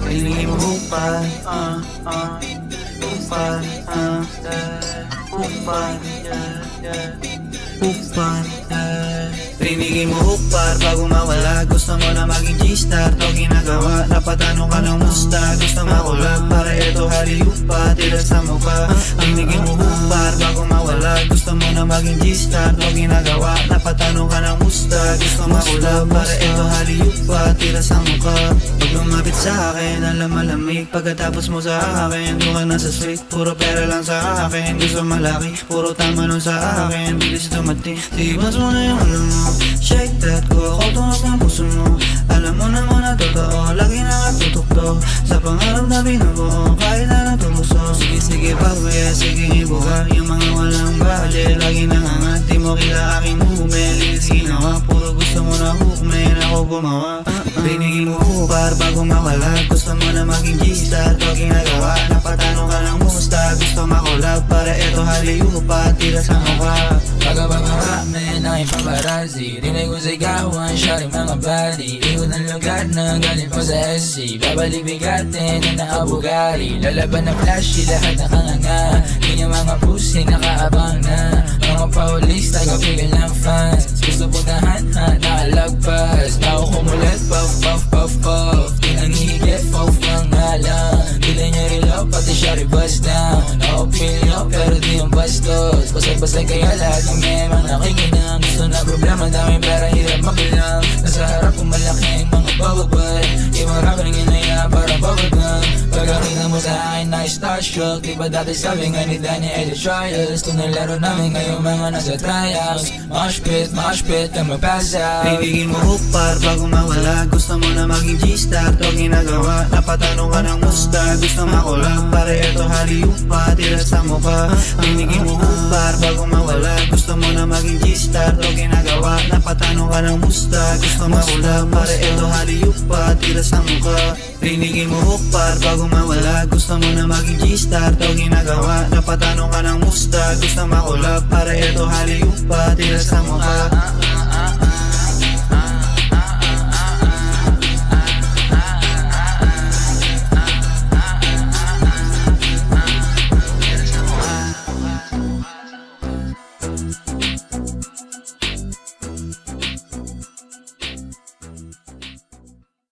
Pinigin mo hukay, hukay, hukay, hukay. Pinigin mo hukpar bago mawala. Gusto mo na maging G-star, to ginagawa. Napatanong ka ng musta, gusto makulab. Para ito haliupa, tira sa mukha. Pinigin mo hukpar bago mawala. Gusto mo na maging G-star, to ginagawa. Napatanong ka ng musta, gusto makulab. Para ito haliupa, tira sa mukha. Pag lumapit sa akin, alam malamig. Pagkatapos mo sa akin, doon ka na sa street. Puro pera lang sa akin, gusto malaki. Puro tama nun sa akin, bilis dumating. Tibas mo na yung alam mo, shake that ko. Ako tunog ng puso mo, alam mo naman na totoo. Lagi nakatutok to sa pangarap na binubuo. Kahit na natuluso, sige sige pagwaya, sige ibuka. Yung mga walang bali, lagi nangangat. Di mo kila aking humilis ginawa. Puro gusto mo na hukmen, ako gumawa. Pinigin mo hukar bago mawala. Gusto mo na maging G-star, to ginagawa. Napatanong ka ng musta, gusto makulab. Para eto haliupa, tira sa mukha. Pagkabamarami na ipaparazi, rinay ko sigawan, shawty mga body. Ikot ng lugar na galing pa sa SC. Babalibigatin na nakabugari. Lalaban na flashy, lahat nakanganga. Ganyan mga pussy, nakaabang na. Mga paulis, tagapigil ng fans. Gusto puntahan, nakalagpas. Bago kumulat, puff, puff, puff, puff. Pinangihigit, puff, mga lang. Dila niya reload, pati shawty bust down. Na-opinion, pero di yung bastos. Basay-basay kaya lahat ng memang nakikinang. Gusto na problema, daming pera, hirap mabilang. Nasa harap kong malaking mga bababay. Ibang rapper ng inaya, parang babagam. Pagkakita mo sa akin na starstruck. Diba dati sabi nga ni Danny Eddie Trials. Tunay laro namin ngayon mga nasa tryouts. Mosh pit, kang mag-pass out. Pinigin mo hukpar bago mawala. Gusto mo na maging G-star, to ginagawa. Napatanong ka ng musta, gusto makulab. Para ito haliupa, tira sa mukha. Pinigin mo hukpar bago mawala. Gusto mo na maging G-star, to ginagawa. Napatanong ka ng musta, gusto makulab. Para ito haliupa, tira sa mukha. Pinigin mo hukpar bago mawala. Gusto mo na maging G-star, to ginagawa. Napatanong ka ng musta, gusto makulab. Para ito haliupa, tira sa mukha.